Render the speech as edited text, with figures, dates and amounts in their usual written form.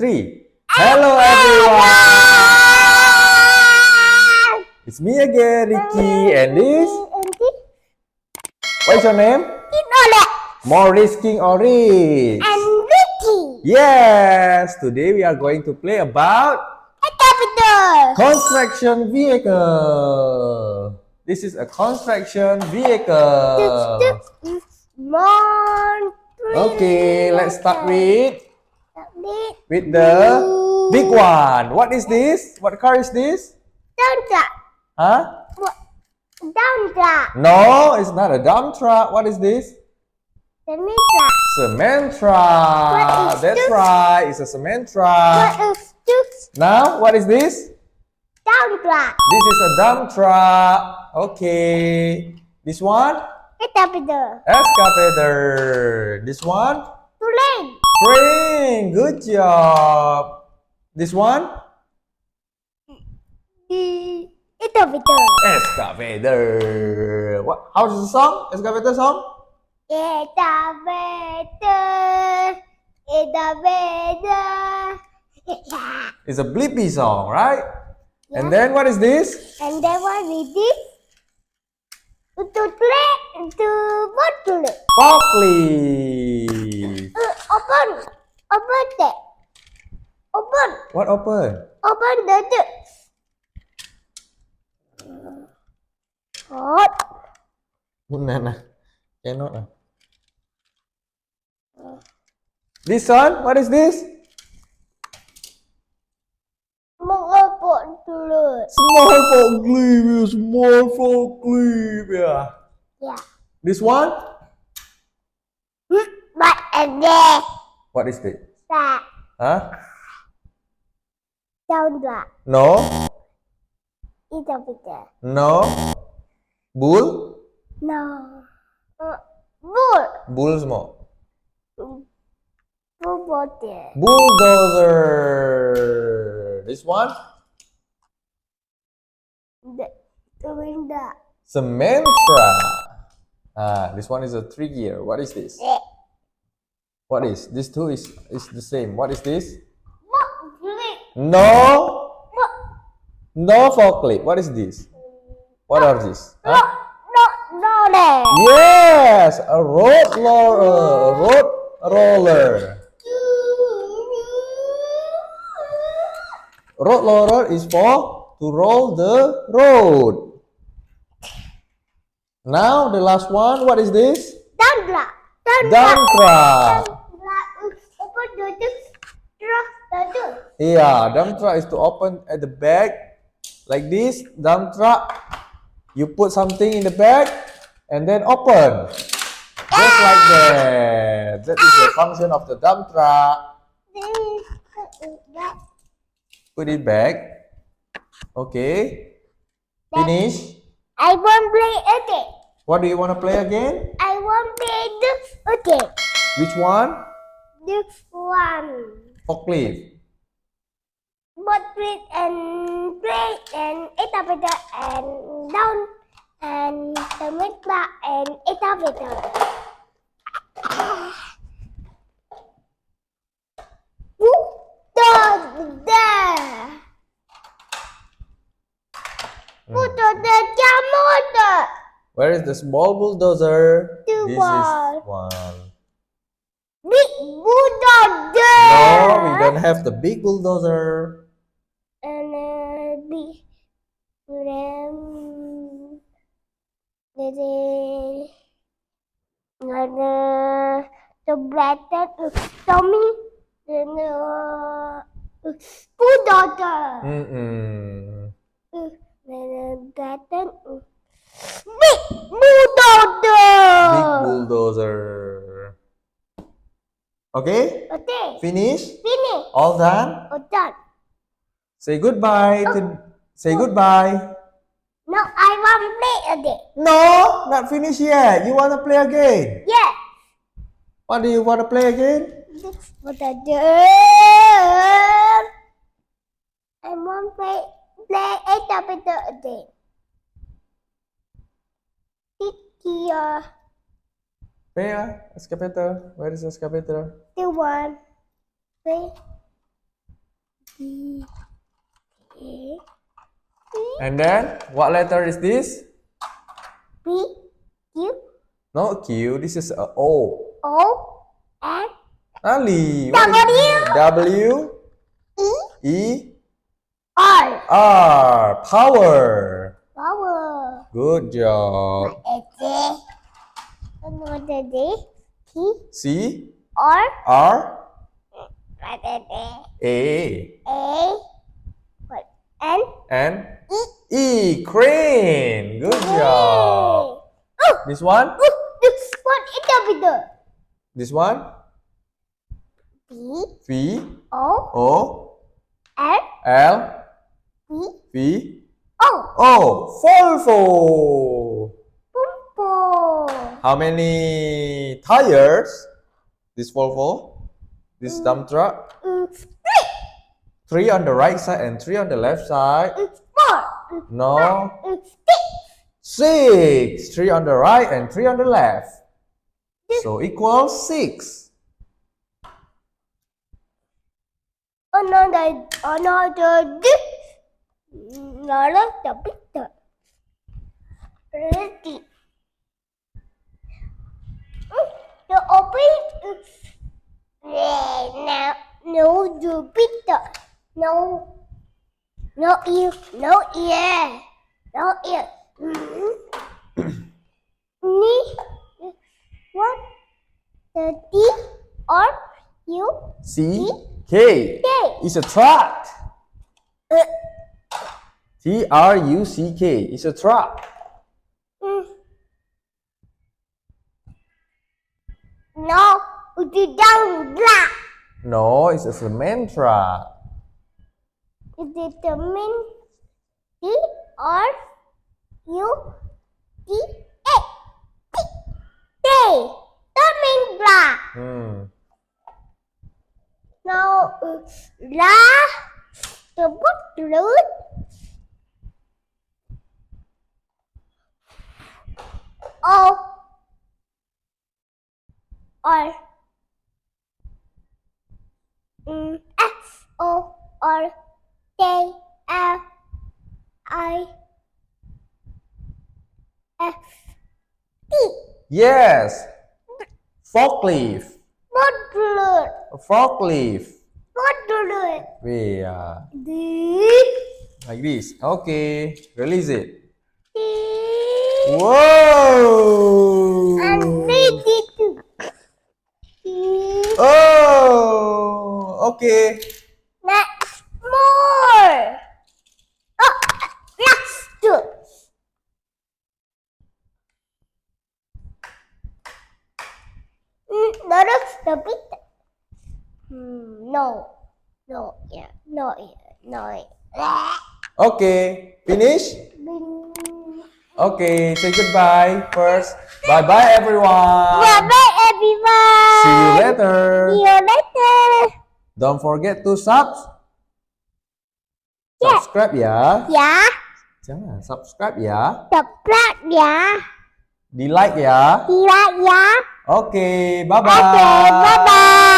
three. Hello everyone! It's me again, Ricky, and this? What's your name? Maurice King Orange. And Ricky. Yes! Today we are going to play about construction vehicle. This is a construction vehicle. Okay, let's start with the big one. What is this? What car is this? Dump truck. Huh? Dump truck. No, it's not a dump truck. What is this? Cement truck. Cement truck. What is That's this? right. It's a cement truck. What is this? Now, what is this? Dump truck. This is a dump truck. Okay. This one? Excavator. Excavator. This one? Crane. Crane. Good job. This one? Excavator. Excavator. What? How's the song? Excavator song? Excavator. Excavator. It's a Blippi song, right? Yeah. And then what is this? And then what we did? To play, to what to do? Forklift. Open that. Open What open? the door. Hot. Nah. Cannot. This one? What is this? Mengapa dulu? Small forklift. Small forklift. Yeah. Yeah. This one? But and there. What is this? That. Huh? Down that. No. Excavator. No. Bull? No. Bull. Bull semua. Bull bottle. Bulldozer. This one? The window. Cement truck. This one is a 3-gear. What is this? What is? This two is the same. What is this? No. No forklift. What is this? What are these? Huh? No there. Yes, a road roller. Road roller is for to roll the road. Now the last one. What is this? Dump truck. Dump truck. Open the truck. Yeah, dump truck is to open at the back like this. Dump truck, you put something in the back and then open just like that. That is the function of the dump truck. Put it back. Okay. Finish. I want play again. What do you want to play again? I want play this again. Which one? This one. Forklift. But play and excavator and down and cement truck and excavator. Where is the small bulldozer? Two This one. is one. Big bulldozer. No, we don't have the big bulldozer. And big ram. The blatter Tommy. Then bulldozer. Then blatter. Big bulldozer. Big bulldozer. Okay? Okay. Finish? Finish. All done? Oh, done. Say goodbye. Say goodbye. No, I want to play again. No, not finished yet. You want to play again? Yeah. What do you want to play again? This bulldozer. I want to play excavator again. Here. Where? Excavator. Where is excavator? The one. Play. And then, what letter is this? B, Q, No Q, this is a O. O, N, Ali, what is W, E, E, R. R, power. Power. Good job. J. Another D. T, C, R, R, another D. A, A, what? N, and E. E, crane. Good job. Oh, This one? this one is the middle. This one? B, V, O, O, L, L, V, V, O. O, Volvo. Pumpo. How many tires? This Volvo? This dump truck? Three. 3 on the right side and 3 on the left side. Four. No. Six. 6. 3 on the right and 3 on the left. So equals 6. Another D. Another the picture. Ready. The open now. No, the picture. No. No ear. No ear. No ear. What? The D or U? C, K. It's a truck. T-R-U-C-K. It's a truck. No, it's down black. No, it's a cement truck. It determines D or U D A T T. That means black. Now la the bút lưới. O R F O R K L I F T. Yes. Forklift. Bút A forklift. lưới. Yeah. D Like this. Okay. Release it. T Whoa. and ready to. Oh. Okay. Next more. Oh, last two. That is the picture. No. No, yeah. No, yeah. No, yeah. Okay. Finish? Bing. Okay. Say goodbye first. Bye-bye, everyone. Bye-bye, everyone. See you later. See you later. Don't forget to subscribe ya. Ya. Jangan subscribe ya. Subscribe ya. Di like ya. Di like ya. Oke, bye-bye. Oke, bye-bye.